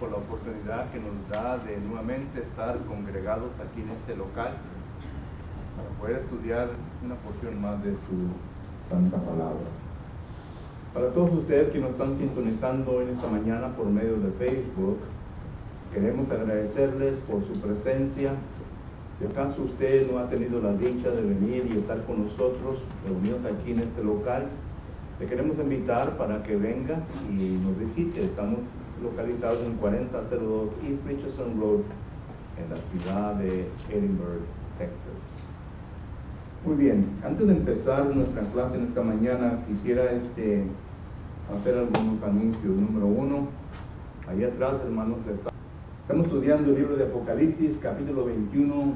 por la oportunidad que nos da de nuevamente estar congregados aquí en este local para poder estudiar una porción más de su santa palabra. Para todos ustedes que nos están sintonizando en esta mañana por medio de Facebook, queremos agradecerles por su presencia. Si acaso usted no ha tenido la dicha de venir y estar con nosotros reunidos aquí en este local, le queremos invitar para que venga y nos visite. Estamos localizados en 4002 East Richardson Road, en la ciudad de Edinburgh, Texas. Muy bien, antes de empezar nuestra clase en esta mañana, quisiera hacer algunos anuncios. Número uno, allá atrás, hermanos, estamos estudiando el libro de Apocalipsis, capítulo 21,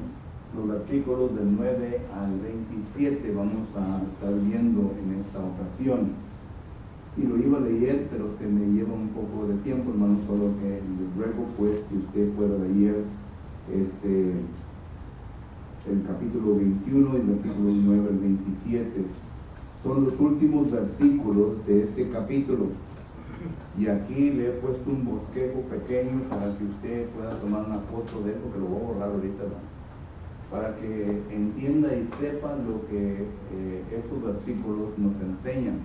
los versículos del 9 al 27. Vamos a estar viendo en esta ocasión. Y lo iba a leer, pero se me lleva un poco de tiempo, hermanos, solo que les ruego pues que usted pueda leer el capítulo 21 y versículos 9 al 27. Son los últimos versículos de este capítulo. Y aquí le he puesto un bosquejo pequeño para que usted pueda tomar una foto de él, porque lo voy a borrar ahorita, ¿no? Para que entienda y sepa lo que estos versículos nos enseñan.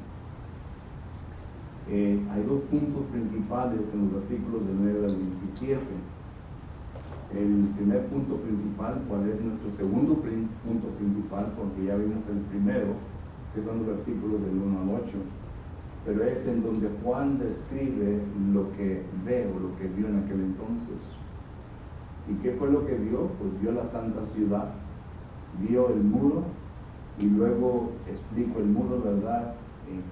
Hay dos puntos principales en los versículos del 9 al 27. El primer punto principal, ¿cuál es nuestro segundo punto principal? Porque ya vimos el primero, que son los versículos del 1 al 8. Pero es en donde Juan describe lo que ve o lo que vio en aquel entonces. ¿Y qué fue lo que vio? Pues vio la santa ciudad, vio el muro, y luego explico el muro, ¿verdad?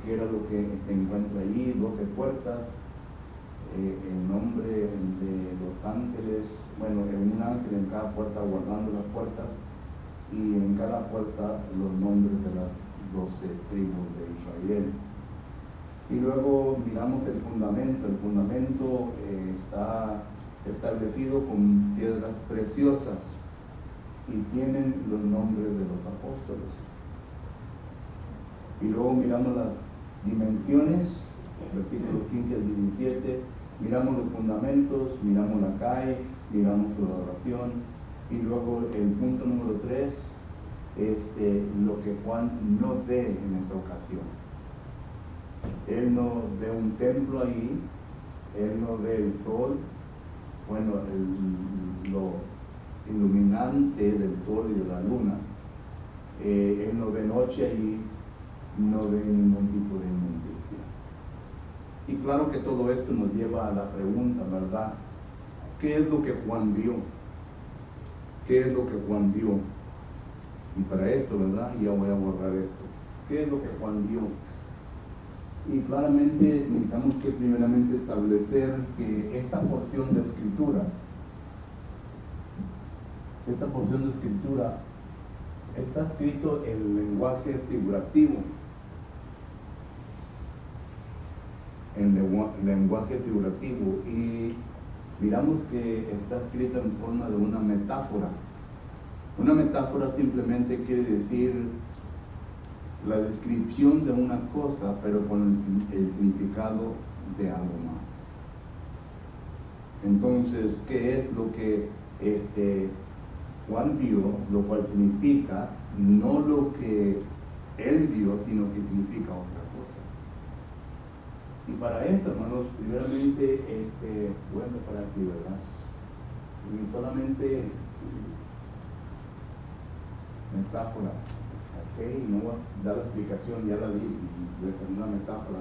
¿Qué era lo que se encuentra allí? 12 puertas, el nombre de los ángeles, bueno, un ángel en cada puerta guardando las puertas, y en cada puerta los nombres de las 12 tribus de Israel. Y luego miramos el fundamento. El fundamento está establecido con piedras preciosas y tienen los nombres de los apóstoles. Y luego miramos las dimensiones, versículos 15 al 17, miramos los fundamentos, miramos la calle, miramos la oración, y luego el punto número 3, lo que Juan no ve en esa ocasión. Él no ve un templo ahí, él no ve el sol, bueno, lo iluminante del sol y de la luna. Él no ve noche allí, no ve ningún tipo de inmundicia. Y claro que todo esto nos lleva a la pregunta, ¿verdad? ¿Qué es lo que Juan vio? ¿Qué es lo que Juan vio? Y para esto, ¿verdad? Ya voy a borrar esto. ¿Qué es lo que Juan vio? Y claramente necesitamos que primeramente establecer que esta porción de escritura está escrito en lenguaje figurativo. En lenguaje figurativo, y miramos que está escrita en forma de una metáfora. Una metáfora simplemente quiere decir la descripción de una cosa, pero con el significado de algo más. Entonces, ¿qué es lo que Juan vio? Lo cual significa no lo que él vio, sino que significa otra cosa. Y para esto, hermanos, primeramente, voy a empezar aquí, ¿verdad? Y solamente metáfora. Okay, no voy a dar la explicación, ya la di, es una metáfora.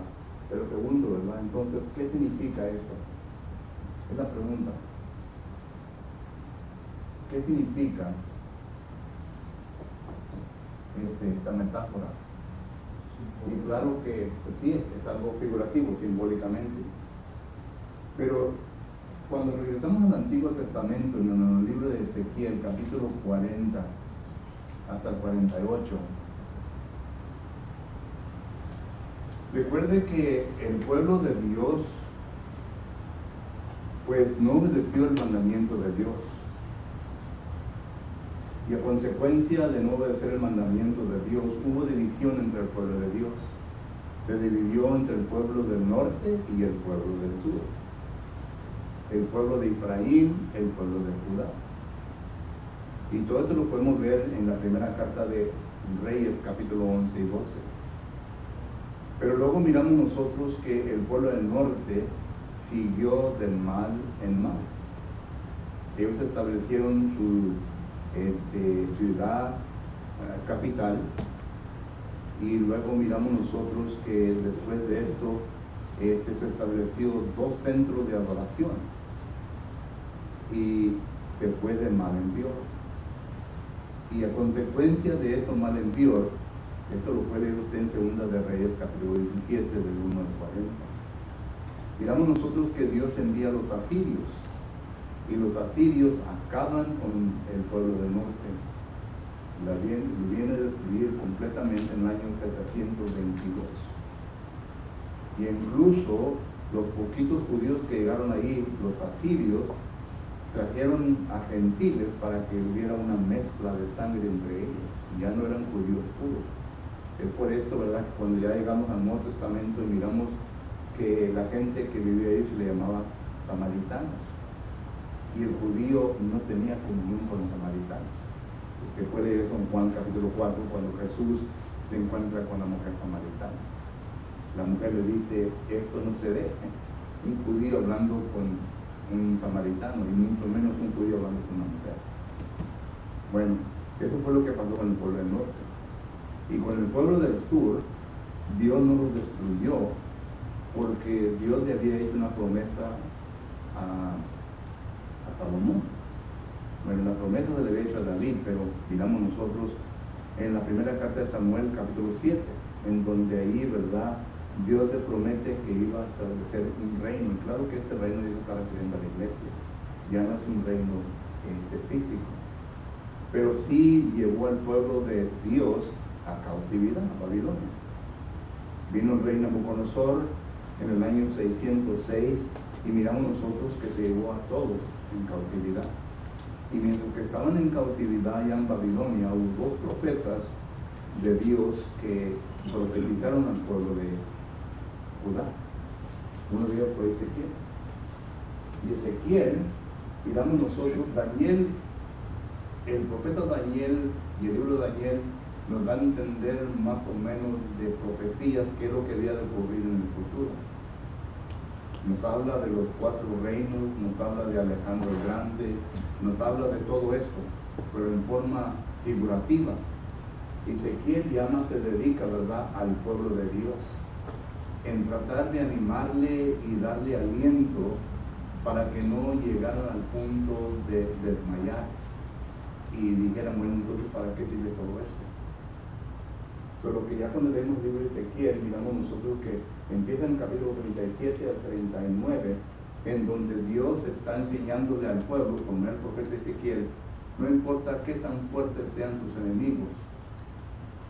Pero segundo, ¿verdad? Entonces, ¿qué significa esto? Es la pregunta. ¿Qué significa esta metáfora? Y claro que, pues sí, es algo figurativo, simbólicamente. Pero cuando regresamos al Antiguo Testamento, en el libro de Ezequiel, capítulo 40 hasta el 48, recuerde que el pueblo de Dios pues no obedeció el mandamiento de Dios, y a consecuencia de no obedecer el mandamiento de Dios hubo división entre el pueblo de Dios. Se dividió entre el pueblo del norte y el pueblo del sur. el pueblo de Efraín, el pueblo de Judá. Y todo esto lo podemos ver en la primera carta de Reyes, capítulo 11 y 12. Pero luego miramos nosotros que el pueblo del norte siguió de mal en mal. Ellos establecieron su ciudad capital, y luego miramos nosotros que después de esto se estableció 2 centros de adoración y se fue de mal en peor. Y a consecuencia de eso mal en peor, esto lo puede leer usted en Segunda de Reyes, capítulo 17, del 1 al 40. Miramos nosotros que Dios envía a los asirios, y los asirios acaban con el pueblo del norte. Lo viene a destruir completamente en el año 722. Y incluso los poquitos judíos que llegaron ahí, los asirios, trajeron a gentiles para que hubiera una mezcla de sangre entre ellos. Ya no eran judíos puros. Es por esto, ¿verdad?, que cuando ya llegamos al Nuevo Testamento y miramos que la gente que vivía ahí se le llamaba samaritanos. Y el judío no tenía comunión con los samaritanos. Usted puede ir a San Juan capítulo 4, cuando Jesús se encuentra con la mujer samaritana. La mujer le dice, esto no se ve, un judío hablando con un samaritano, y mucho menos un judío hablando con una mujer. Bueno, eso fue lo que pasó con el pueblo del norte. Y con el pueblo del sur, Dios no los destruyó, porque Dios le había hecho una promesa a Salomón. Bueno, la promesa se le había hecho a David, pero miramos nosotros en la primera carta de Samuel, capítulo 7, en donde ahí, ¿verdad?, Dios le promete que iba a establecer un reino. Y claro que este reino Dios está refiriendo a la iglesia, ya no es un reino físico, pero sí llevó al pueblo de Dios a cautividad, a Babilonia. Vino el rey Nabucodonosor en el año 606, y miramos nosotros que se llevó a todos en cautividad. Y mientras que estaban en cautividad allá en Babilonia, hubo 2 profetas de Dios que profetizaron al pueblo de Judá. Uno de ellos fue Ezequiel. Y Ezequiel, miramos nosotros, Daniel, el profeta Daniel y el libro de Daniel nos dan a entender más o menos de profecías, qué es lo que había de ocurrir en el futuro. Nos habla de los 4 reinos, nos habla de Alejandro el Grande, nos habla de todo esto, pero en forma figurativa. Ezequiel ya más se dedica, ¿verdad?, al pueblo de Dios, en tratar de animarle y darle aliento para que no llegaran al punto de desmayar y dijeran, bueno, entonces ¿para qué sirve todo esto? Pero que ya cuando leemos el libro de Ezequiel, miramos nosotros que empieza en el capítulo 37 al 39, en donde Dios está enseñándole al pueblo, como el profeta Ezequiel, no importa qué tan fuertes sean sus enemigos,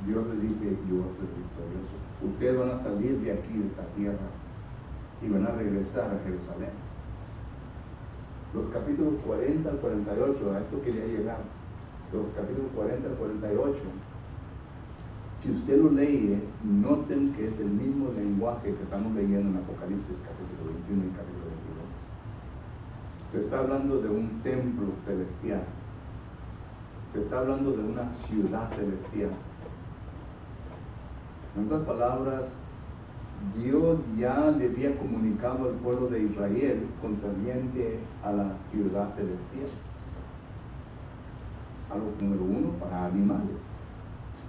Dios le dice, yo voy a ser victorioso. Ustedes van a salir de aquí, de esta tierra, y van a regresar a Jerusalén. Los capítulos 40 al 48, a esto quería llegar, los capítulos 40 al 48, si usted lo lee, noten que es el mismo lenguaje que estamos leyendo en Apocalipsis capítulo 21 y capítulo 22. Se está hablando de un templo celestial. Se está hablando de una ciudad celestial. En otras palabras, Dios ya le había comunicado al pueblo de Israel concerniente a la ciudad celestial. Algo número 1, para animales.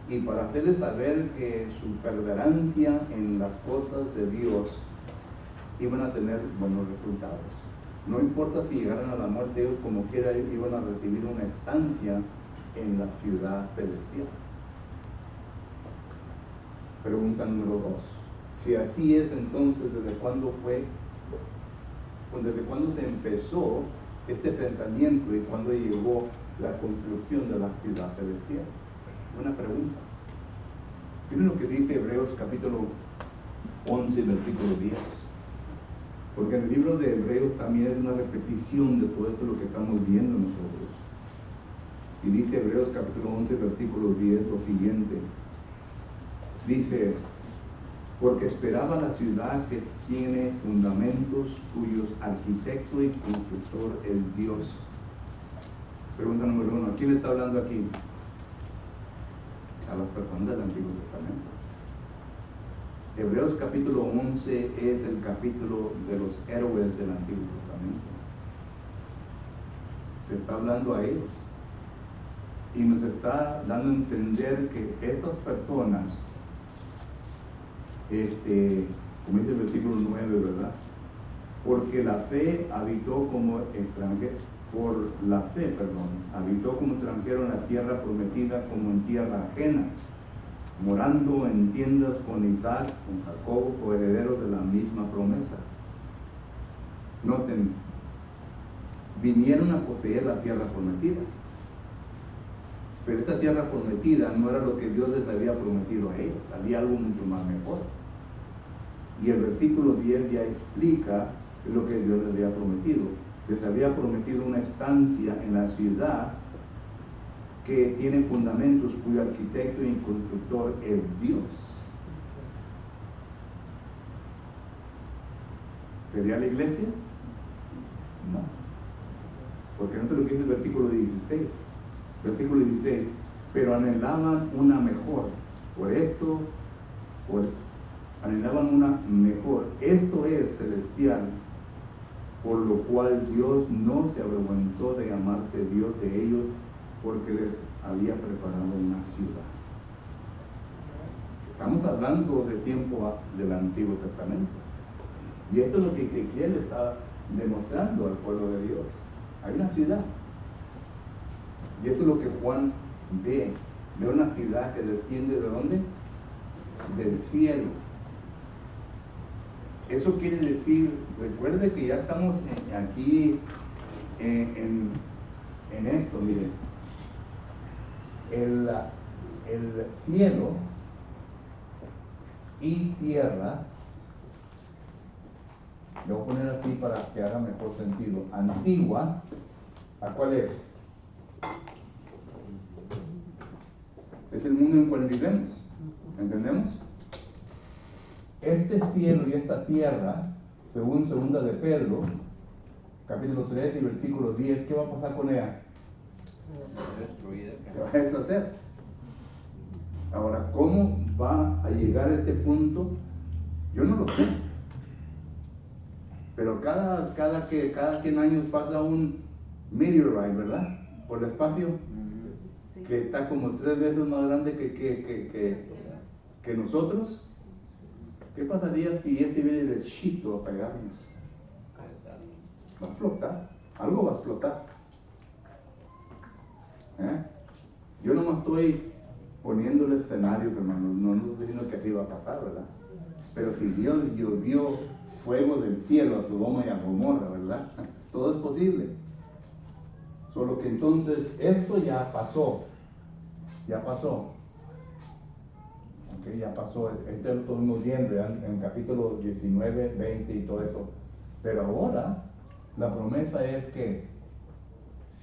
Y para hacerles saber que su perseverancia en las cosas de Dios iban a tener buenos resultados. No importa si llegaran a la muerte, ellos como quiera iban a recibir una estancia en la ciudad celestial. Pregunta número 2. Si así es, entonces, ¿desde cuándo se empezó este pensamiento y cuándo llegó la construcción de la ciudad celestial? Buena pregunta. Miren lo que dice Hebreos capítulo 11, versículo 10. Porque en el libro de Hebreos también es una repetición de todo esto lo que estamos viendo nosotros. Y dice Hebreos capítulo 11, versículo 10 lo siguiente. Dice, porque esperaba la ciudad que tiene fundamentos, cuyos arquitecto y constructor es Dios. Pregunta número 1, ¿a quién le está hablando aquí? A las personas del Antiguo Testamento. Hebreos capítulo 11 es el capítulo de los héroes del Antiguo Testamento. Le está hablando a ellos y nos está dando a entender que estas personas, como dice el versículo 9, ¿verdad? Porque la fe habitó como extranjero, habitó como extranjero en la tierra prometida, como en tierra ajena, morando en tiendas con Isaac, con Jacob, coherederos de la misma promesa. Noten, vinieron a poseer la tierra prometida, pero esta tierra prometida no era lo que Dios les había prometido a ellos, había algo mucho más mejor. Y el versículo 10 ya explica lo que Dios les había prometido. Les había prometido una estancia en la ciudad que tiene fundamentos, cuyo arquitecto y constructor es Dios. ¿Sería la iglesia? No. Porque no te lo que dice el versículo 16. Versículo 16. Pero anhelaban una mejor. Anhelaban una mejor. Esto es celestial, por lo cual Dios no se avergonzó de llamarse Dios de ellos, porque les había preparado una ciudad. Estamos hablando de tiempo del Antiguo Testamento. Y esto es lo que Ezequiel está demostrando al pueblo de Dios. Hay una ciudad. Y esto es lo que Juan ve. Ve una ciudad que desciende ¿de dónde? Del cielo. Eso quiere decir, recuerde que ya estamos aquí en esto, miren. El cielo y tierra, lo voy a poner así para que haga mejor sentido. Antigua, ¿a cuál es? Es el mundo en el cual vivimos. ¿Entendemos? Este cielo y esta tierra, según segunda de Pedro, capítulo 3 y versículo 10, ¿qué va a pasar con ella? Se va a deshacer. Ahora, ¿cómo va a llegar a este punto? Yo no lo sé. Pero cada 100 años pasa un meteorite, ¿verdad? Por el espacio, sí, que está como 3 veces más grande que nosotros. ¿Qué pasaría si este viene derechito a pegarnos? Va a explotar, algo va a explotar. Yo nomás estoy poniéndole escenarios, hermanos, no estoy diciendo que así va a pasar, ¿verdad? Pero si Dios llovió fuego del cielo a Sodoma y a Gomorra, ¿verdad? Todo es posible. Solo que entonces esto ya pasó. Ya pasó. Okay, ya pasó. Esto lo estuvimos viendo ya en capítulo 19, 20 y todo eso. Pero ahora la promesa es que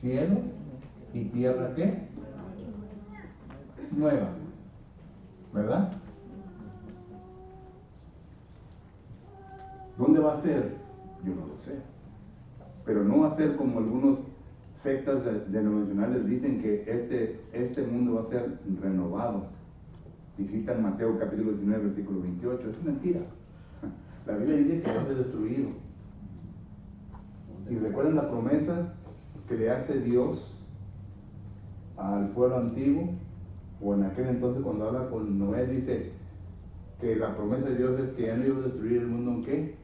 cielo y tierra, ¿qué? Nueva. ¿Verdad? ¿Dónde va a ser? Yo no lo sé. Pero no va a ser como algunos sectas denominacionales dicen que este mundo va a ser renovado. Y citan Mateo capítulo 19, versículo 28. Es mentira. La Biblia dice que va a ser destruido. Y recuerden la promesa que le hace Dios al pueblo antiguo, o en aquel entonces cuando habla con Noé, dice que la promesa de Dios es que ya no iba a destruir el mundo en ¿qué?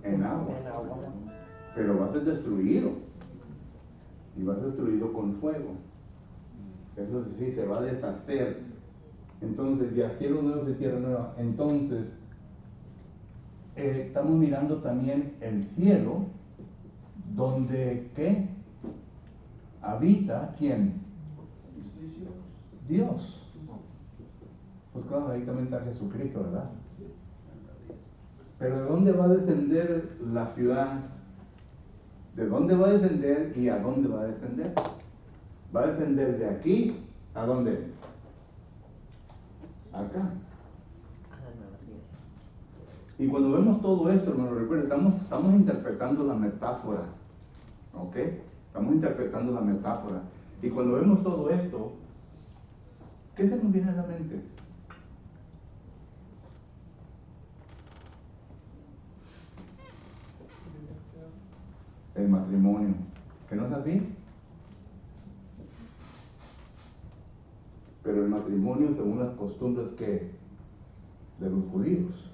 En agua. Pero va a ser destruido. Y va a ser destruido con fuego. Eso sí, se va a deshacer. Entonces, ya cielo nuevo y tierra nueva. Entonces, estamos mirando también el cielo, donde ¿qué? Habita ¿quién? Dios. Pues claro, ahí también está Jesucristo, ¿verdad? Pero ¿de dónde va a descender la ciudad? ¿De dónde va a descender y a dónde va a descender? Va a descender de aquí, ¿a dónde? Acá. Y cuando vemos todo esto, hermano, recuerden, estamos interpretando la metáfora, ¿ok? Estamos interpretando la metáfora. Y cuando vemos todo esto, ¿qué se nos viene a la mente? El matrimonio. ¿Que no es así? Pero el matrimonio según las costumbres que de los judíos.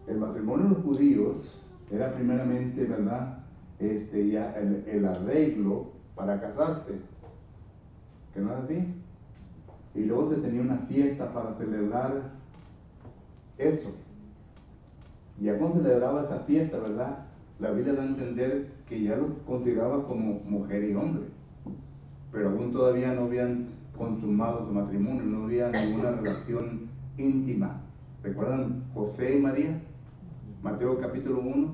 El matrimonio de los judíos era primeramente, ¿verdad? Ya el arreglo para casarse. ¿Que no es así? Y luego se tenía una fiesta para celebrar eso. Y ya cuando celebraba esa fiesta, ¿verdad? La Biblia da a entender que ya lo consideraba como mujer y hombre. Pero aún todavía no habían consumado su matrimonio, no había ninguna relación íntima. ¿Recuerdan José y María? Mateo capítulo 1,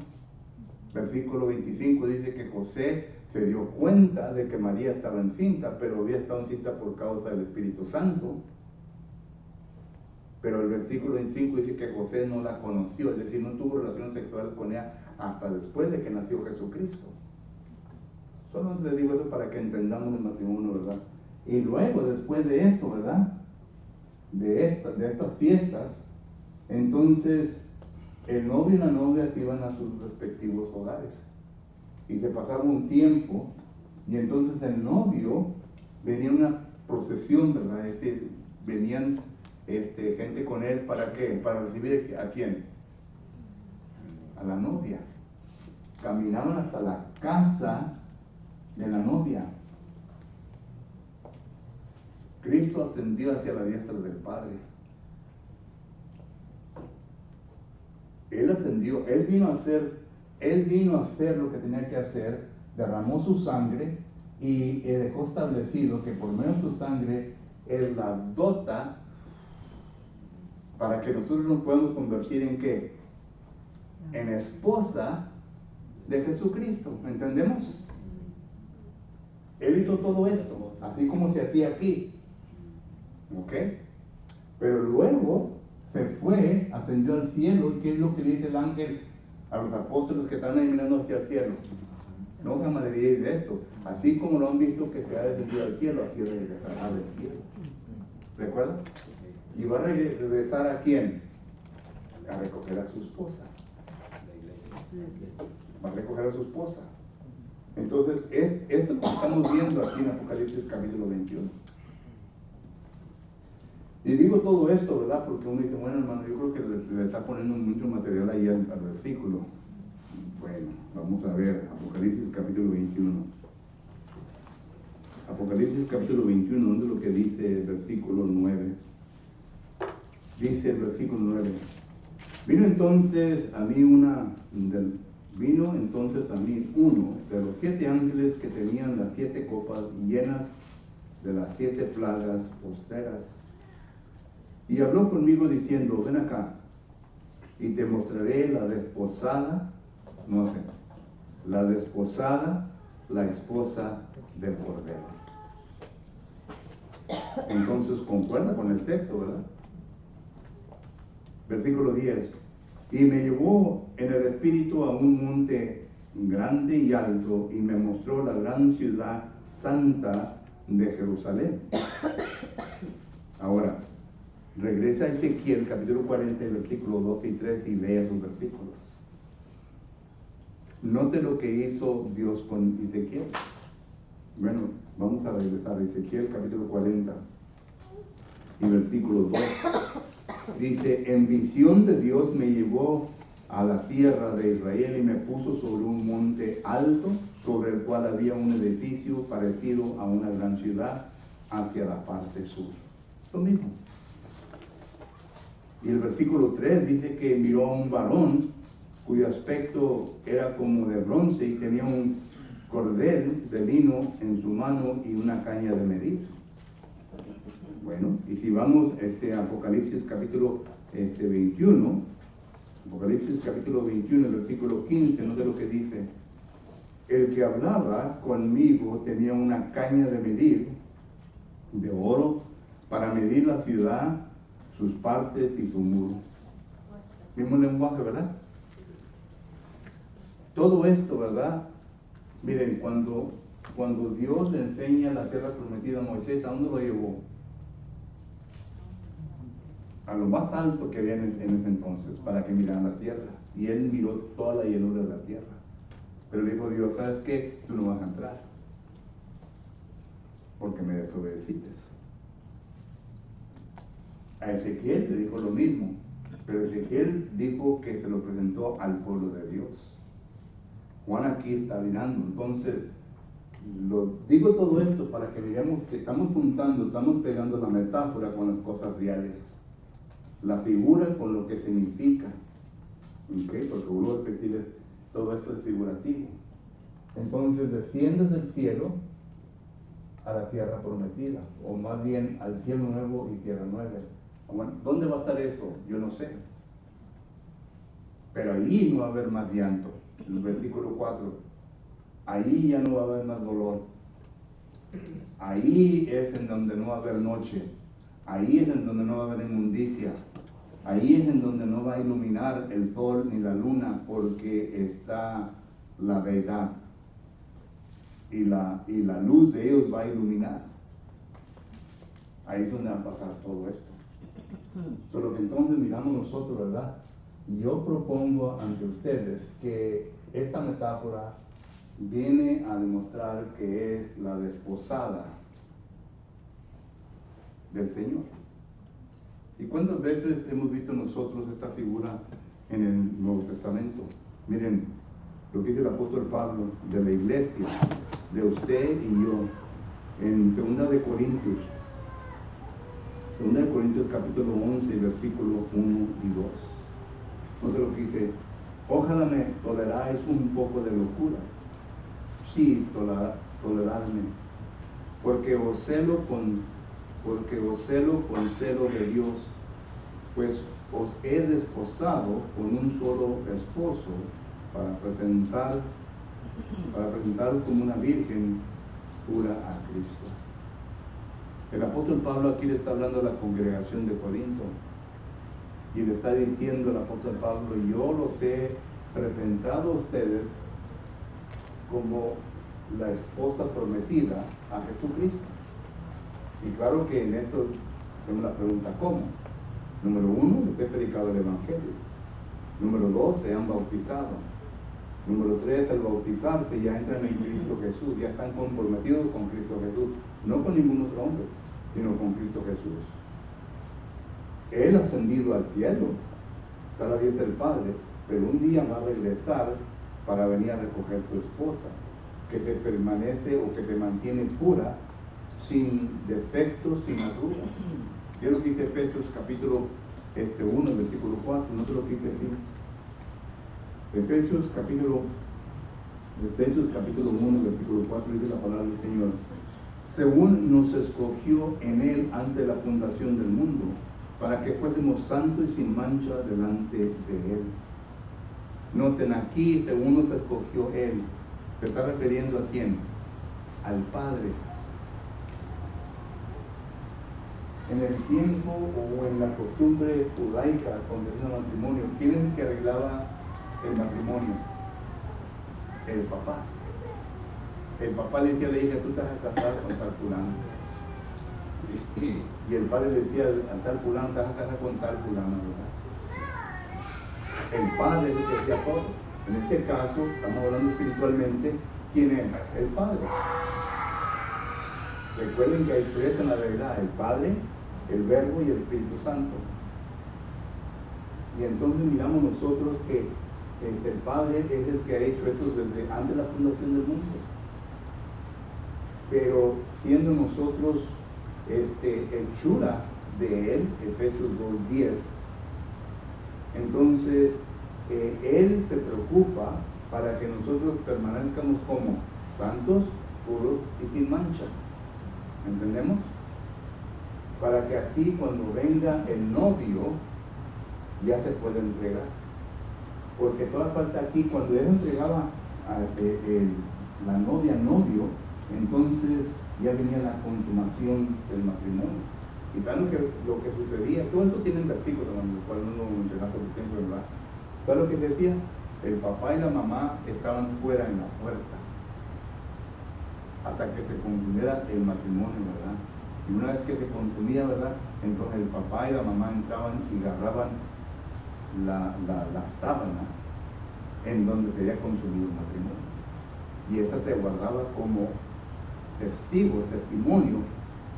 versículo 25 dice que José se dio cuenta de que María estaba encinta, pero había estado encinta por causa del Espíritu Santo. Pero el versículo 25 dice que José no la conoció, es decir, no tuvo relaciones sexuales con ella hasta después de que nació Jesucristo. Solo les digo eso para que entendamos el matrimonio, ¿verdad? Y luego, después de esto, ¿verdad? De estas fiestas, entonces el novio y la novia se iban a sus respectivos hogares. Y se pasaba un tiempo, y entonces el novio venía una procesión, ¿verdad? Es decir, venían gente con él, ¿para qué? Para recibir ¿a quién? A la novia. Caminaban hasta la casa de la novia. Cristo ascendió hacia la diestra del Padre. Él ascendió, Él vino a hacer lo que tenía que hacer, derramó su sangre y dejó establecido que por medio de su sangre Él la dota para que nosotros nos podamos convertir en ¿qué? En esposa de Jesucristo, ¿entendemos? Él hizo todo esto, así como se hacía aquí, ¿ok? Pero luego se fue, ascendió al cielo. ¿Y qué es lo que dice el ángel a los apóstoles que están ahí mirando hacia el cielo? No se maravilléis de esto. Así como lo han visto que se ha descendido al cielo, así regresará del cielo. ¿De acuerdo? ¿Y va a regresar a quién? A recoger a su esposa. Va a recoger a su esposa. Entonces, esto es lo que estamos viendo aquí en Apocalipsis capítulo 21. Y digo todo esto, ¿verdad? Porque uno dice, bueno, hermano, yo creo que le está poniendo mucho material ahí al versículo. Bueno, vamos a ver, Apocalipsis capítulo 21. Apocalipsis capítulo 21, ¿dónde es lo que dice el versículo 9? Dice el versículo 9. Vino entonces a mí uno de los 7 ángeles que tenían las 7 copas llenas de las 7 plagas postreras. Y habló conmigo diciendo, ven acá, y te mostraré la desposada, la esposa del Cordero. Entonces concuerda con el texto, ¿verdad? Versículo 10. Y me llevó en el espíritu a un monte grande y alto, y me mostró la gran ciudad santa de Jerusalén. Ahora, regresa a Ezequiel capítulo 40, versículos 2 y 3 y lee esos versículos. Note lo que hizo Dios con Ezequiel. Bueno, vamos a regresar a Ezequiel capítulo 40 y versículo 2. Dice, en visión de Dios me llevó a la tierra de Israel y me puso sobre un monte alto, sobre el cual había un edificio parecido a una gran ciudad hacia la parte sur. Lo mismo. Y el versículo 3 dice que miró a un varón cuyo aspecto era como de bronce y tenía un cordel de lino en su mano y una caña de medir. Bueno, y si vamos a Apocalipsis capítulo 21, Apocalipsis capítulo 21, versículo 15, no sé lo que dice. El que hablaba conmigo tenía una caña de medir de oro para medir la ciudad sus partes y su muro. Mismo lenguaje, ¿verdad? Todo esto, ¿verdad? Miren, cuando Dios le enseña la tierra prometida a Moisés, ¿a dónde lo llevó? A lo más alto que había en ese entonces, para que mirara la tierra. Y él miró toda la llanura de la tierra. Pero le dijo Dios, ¿sabes qué? Tú no vas a entrar, porque me desobedeciste. A Ezequiel le dijo lo mismo, pero Ezequiel dijo que se lo presentó al pueblo de Dios. Juan aquí está mirando. Entonces, digo todo esto para que miremos que estamos juntando, estamos pegando la metáfora con las cosas reales, la figura con lo que significa, ¿okay? Porque vuelvo a repetir, todo esto es figurativo. Entonces desciendes del cielo a la tierra prometida, o más bien al cielo nuevo y tierra nueva. Bueno, ¿dónde va a estar eso? Yo no sé. Pero ahí no va a haber más llanto. En el versículo 4, ahí ya no va a haber más dolor. Ahí es en donde no va a haber noche. Ahí es en donde no va a haber inmundicia. Ahí es en donde no va a iluminar el sol ni la luna, porque está la deidad. Y la luz de ellos va a iluminar. Ahí es donde va a pasar todo esto. Solo que entonces miramos nosotros, ¿verdad? Yo propongo ante ustedes que esta metáfora viene a demostrar que es la desposada del Señor. ¿Y cuántas veces hemos visto nosotros esta figura en el Nuevo Testamento? Miren lo que dice el apóstol Pablo de la iglesia, de usted y yo, en 2 de Corintios. 2 de Corintios capítulo 11, versículos 1 y 2. Entonces lo que dice, ojalá me toleráis un poco de locura. Sí, toleradme, porque os celo con celo de Dios, pues os he desposado con un solo esposo para presentaros como una virgen pura a Cristo. El apóstol Pablo aquí le está hablando a la congregación de Corinto y le está diciendo el apóstol Pablo, yo los he presentado a ustedes como la esposa prometida a Jesucristo. Y claro que en esto hacemos la pregunta, ¿cómo? Número 1, les he predicado el Evangelio. Número 2, se han bautizado. Número 3, al bautizarse ya entran en Cristo Jesús, ya están comprometidos con Cristo Jesús, no con ningún otro hombre, sino con Cristo Jesús. Él ha ascendido al cielo, está a la diestra del Padre, pero un día va a regresar para venir a recoger su esposa, que se permanece o que se mantiene pura, sin defectos, sin arrugas. Yo lo que dice Efesios capítulo 1, versículo 4, no te lo quise decir. Efesios capítulo 1, versículo 4, dice la palabra del Señor. Según nos escogió en Él antes de la fundación del mundo, para que fuésemos santos y sin mancha delante de Él. Noten aquí, según nos escogió Él, ¿se está refiriendo a quién? Al Padre. En el tiempo o en la costumbre judaica, cuando era el matrimonio, ¿quién es el que arreglaba el matrimonio? El papá. El papá le decía a la hija, tú te vas a casar con tal fulano. Y el padre le decía a tal fulano, te vas a casar con tal fulano, ¿verdad? El padre le decía todo. En este caso, estamos hablando espiritualmente, ¿quién es? El Padre. Recuerden que hay tres en la realidad, el Padre, el Verbo y el Espíritu Santo. Y entonces miramos nosotros que el Padre es el que ha hecho esto desde antes de la fundación del mundo. Pero siendo nosotros hechura de Él, Efesios 2:10, entonces Él se preocupa para que nosotros permanezcamos como santos, puros y sin mancha. ¿Entendemos? Para que así cuando venga el novio ya se pueda entregar. Porque toda falta aquí, cuando él entregaba la novia al novio, entonces ya venía la consumación del matrimonio. Y saben lo que sucedía, todo esto tiene versículos, hermanos, los cuales no lo mencionamos por el tiempo, ¿verdad? ¿Saben lo que decía? El papá y la mamá estaban fuera en la puerta hasta que se consumiera el matrimonio, ¿verdad? Y una vez que se consumía, ¿verdad? Entonces el papá y la mamá entraban y agarraban la sábana en donde se había consumido el matrimonio. Y esa se guardaba como testimonio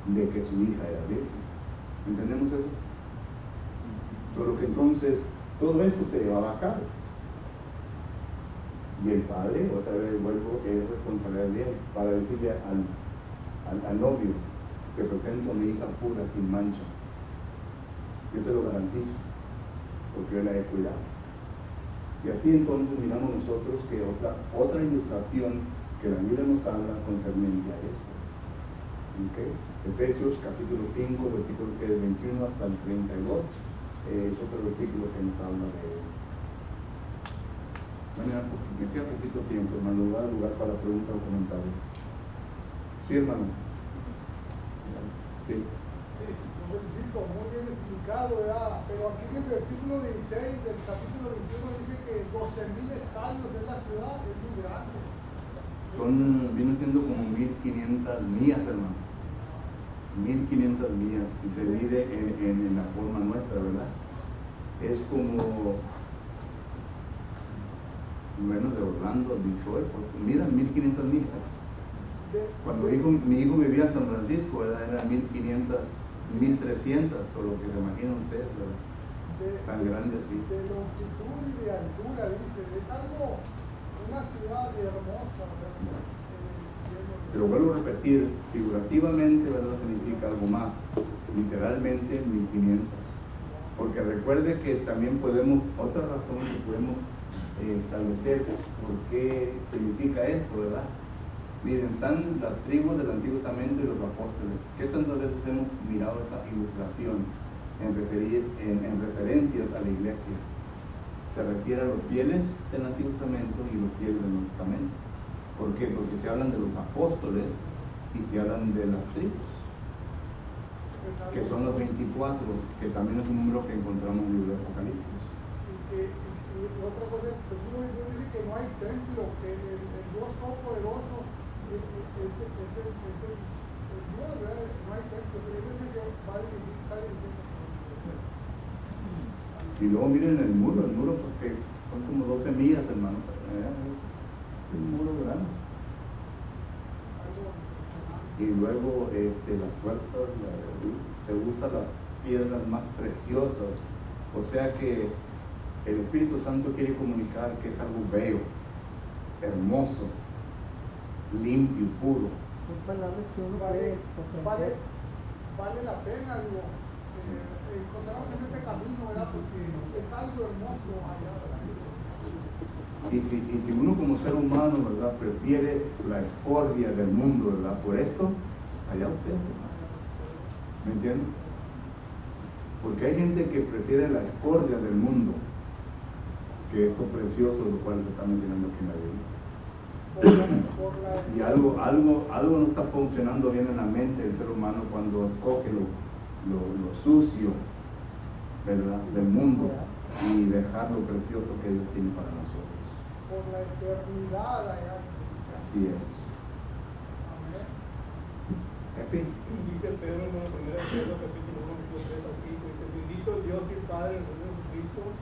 de que su hija era virgen. ¿Entendemos eso? Solo que entonces todo esto se llevaba a cabo. Y el padre, otra vez vuelvo, es responsabilidad de él para decirle al novio: te presento a mi hija pura, sin mancha. Yo te lo garantizo, porque yo la he cuidado. Y así entonces miramos nosotros que otra ilustración que la Biblia nos habla concerniente a esto. ¿Okay? Efesios capítulo 5, versículo 21 hasta el 32, es otro versículo que nos habla de él. Me queda poquito tiempo, hermano. Voy a dar lugar para preguntas o comentarios. Sí, hermano. Sí. Sí, lo felicito, muy bien explicado, ¿verdad? Pero aquí en el versículo 16 del capítulo 21 dice que 12,000 estadios de la ciudad es muy grande. Viene siendo como 1500 millas, hermano. 1500 millas, si se divide en la forma nuestra, ¿verdad? Es como menos de Orlando, Detroit, mira, 1500 millas. Cuando mi hijo vivía en San Francisco, ¿verdad? Eran 1500, 1300, o lo que se imaginan ustedes, ¿verdad? Tan grande así. De longitud y de altura, dice, es algo, una ciudad hermosa, ¿verdad? Pero vuelvo a repetir, figurativamente, ¿verdad? Significa algo más, literalmente 1500. Porque recuerde que también podemos, otra razón que podemos establecer por qué significa esto, ¿verdad? Miren, están las tribus del Antiguo Testamento y los apóstoles. ¿Qué tantas veces hemos mirado esa ilustración en referencias a la iglesia? Se refiere a los fieles del Antiguo Testamento y los fieles del Nuevo Testamento. ¿Por qué? Porque se hablan de los apóstoles y se hablan de las tribus, que son los 24, que también es un número que encontramos en el libro de Apocalipsis. Y otra cosa, el versículo 22 dice que no hay templo, que el Dios Todopoderoso es el Dios, ¿verdad? No hay templo, pero es el que va a dirigir, está dirigiendo. Y luego miren el muro, porque son como 12 millas, hermanos. Es un muro grande. Y luego las puertas se usan las piedras más preciosas. O sea que el Espíritu Santo quiere comunicar que es algo bello, hermoso, limpio, puro. Son palabras que uno vale la pena, digo, encontrarnos en este camino, ¿verdad? Porque es algo hermoso allá, ¿verdad? Y si uno como ser humano, ¿verdad?, prefiere la escordia del mundo, ¿verdad?, por esto, allá usted, ¿me entiende? Porque hay gente que prefiere la escordia del mundo que esto precioso, lo cual se está mencionando aquí en la Biblia. Y algo no está funcionando bien en la mente del ser humano cuando escoge lo sucio, ¿verdad?, del mundo y dejar lo precioso que Dios tiene para nosotros. Por la eternidad allá. Así es. Amén. Epi. Dice Pedro en la primera Pedro capítulo 1, versículos 3 al 5, dice: bendito Dios y Padre del Señor Jesucristo,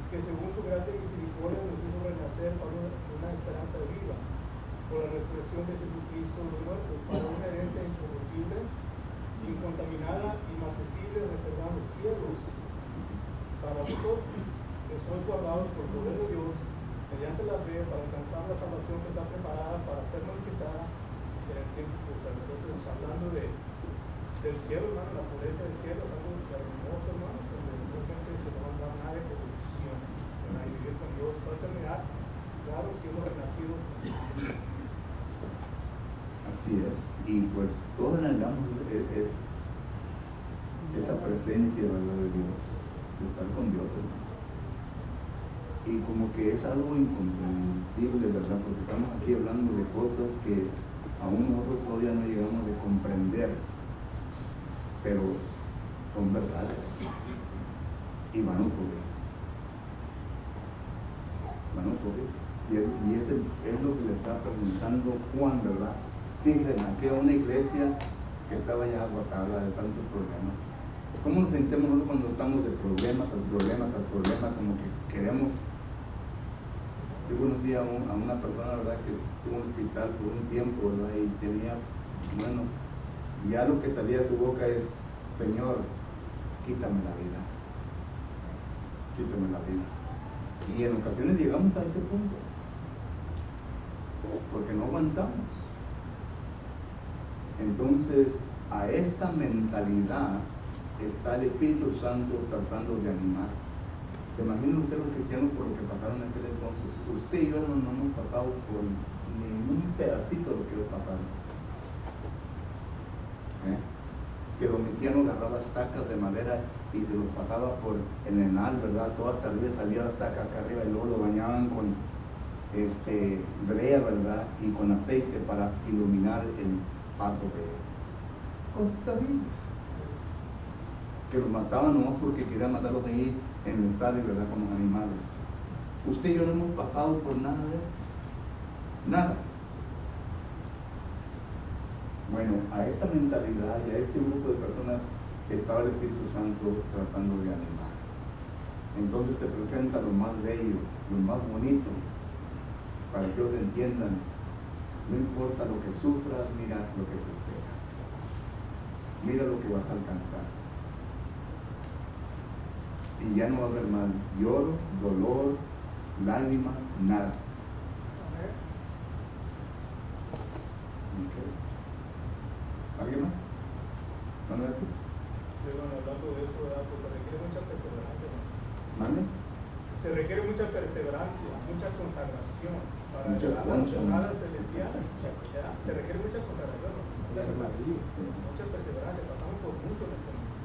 que según su gracia y misericordia nos hizo renacer para una esperanza viva, por la resurrección de Jesucristo de los muertos, para una herencia incorruptible, incontaminada, inaccesible, reservada en los cielos, para vosotros, que sois guardados por el poder de Dios, mediante la fe, para alcanzar la salvación que está preparada para ser manifestada en el tiempo futuro. Entonces, hablando del cielo, hermano, la pureza del cielo es algo hermoso, hermano, donde realmente se no va a dar nada de corrupción, para vivir con Dios, para terminar, claro, siendo renacido. Así es. Y pues todo anhelamos es esa presencia, ¿verdad?, de Dios, de estar con Dios, hermano. Y como que es algo incomprensible, ¿verdad? Porque estamos aquí hablando de cosas que aún nosotros todavía no llegamos a comprender. Pero son verdades y van a ocurrir. Van a ocurrir. Y ese es lo que le está preguntando Juan, ¿verdad? Fíjense, aquí hay una iglesia que estaba ya agotada de tantos problemas. ¿Cómo nos sentimos nosotros cuando estamos de problema tras problema tras problema? Como que queremos. Yo conocí a una persona, ¿verdad?, que estuvo en un hospital por un tiempo, ¿verdad?, y tenía, bueno, ya lo que salía de su boca es: Señor, quítame la vida, quítame la vida. Y en ocasiones llegamos a ese punto, porque no aguantamos. Entonces, a esta mentalidad está el Espíritu Santo tratando de animar. ¿Se imaginan ustedes los cristianos por lo que pasaron en aquel entonces? Usted y yo no hemos pasado por ningún pedacito de lo que ellos pasaron. Que Domiciano agarraba estacas de madera y se los pasaba por el enal, ¿verdad? Todo hasta arriba salía la estaca acá arriba, y luego lo bañaban con brea, ¿verdad?, y con aceite para iluminar el paso de cosas terribles. Que los mataban nomás porque querían matarlos ahí en el estadio, ¿verdad?, con los animales. Usted y yo no hemos pasado por nada de esto. Nada. Bueno, a esta mentalidad y a este grupo de personas estaba el Espíritu Santo tratando de animar. Entonces se presenta lo más bello, lo más bonito, para que ellos entiendan: no importa lo que sufras, mira lo que te espera. Mira lo que vas a alcanzar. Y ya no va a haber más lloro, dolor, lágrimas, nada. Okay. ¿Alguien más? ¿Manuel? Sí, bueno, hablando de eso, pues se requiere mucha perseverancia, ¿no? ¿Mande? Se requiere mucha perseverancia, mucha consagración para mucha llegar a la jornada celestial. Se requiere mucha consagración, ¿no? Mucha perseverancia. Pasamos por mucho en este mundo.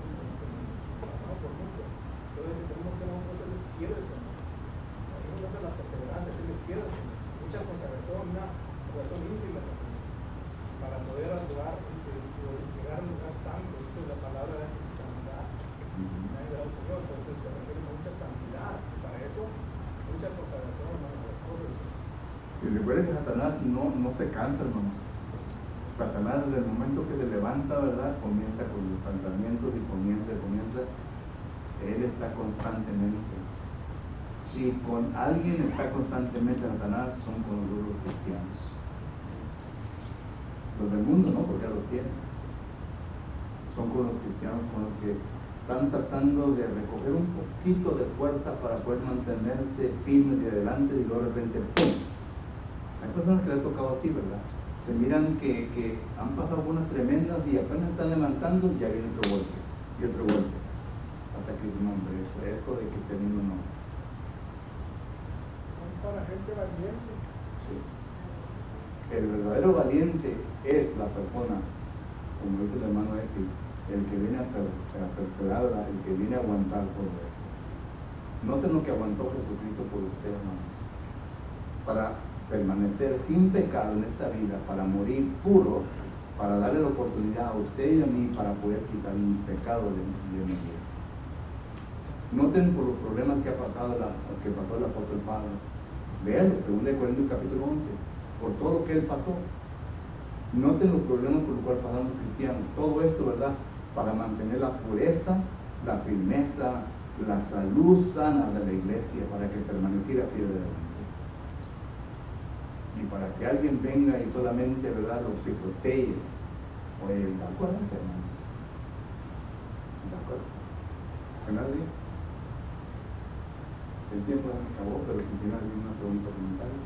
Pasamos por mucho. Entonces tenemos que nosotros ser fieles, Señor. Nosotros la perseverancia, ser fieles, Señor. Mucha consagración, una relación íntima, Señor, para poder actuar y llegar a un lugar santo. Esa es la palabra de santidad. Al Señor, entonces se requiere mucha santidad, y para eso mucha consagración, hermano, las cosas. Y recuerden que Satanás no se cansa, hermanos. Satanás, desde el momento que se levanta, ¿verdad?, comienza con sus pensamientos y comienza. Él está constantemente. Si con alguien está constantemente Satanás, son con los cristianos. Los del mundo no, porque los tienen. Son con los cristianos, con los que están tratando de recoger un poquito de fuerza para poder mantenerse firmes de adelante, y luego de repente ¡pum! Hay personas que les ha tocado así, ¿verdad? Se miran que han pasado unas tremendas y apenas están levantando, ya viene otro golpe y otro golpe, hasta que dicen: hombre, esto de cristianismo no. Son para gente valiente. Sí. El verdadero valiente es la persona, como dice el hermano X, el que viene a perseverar, el que viene a aguantar todo esto. Noten lo que aguantó Jesucristo por usted, hermanos, para permanecer sin pecado en esta vida, para morir puro, para darle la oportunidad a usted y a mí para poder quitar mis pecados de mi vida. Noten por los problemas que pasó el apóstol Pablo. Véanlo, 2 Corintios capítulo 11, por todo lo que él pasó. Noten los problemas por los cuales pasaron los cristianos. Todo esto, ¿verdad?, para mantener la pureza, la firmeza, la salud sana de la iglesia, para que permaneciera fielmente. Y para que alguien venga y solamente, ¿verdad?, lo pisotee. Oye, ¿de acuerdo, hermanos? ¿De acuerdo? ¿Verdad? El tiempo ya me acabó, pero si tiene alguna pregunta o comentario.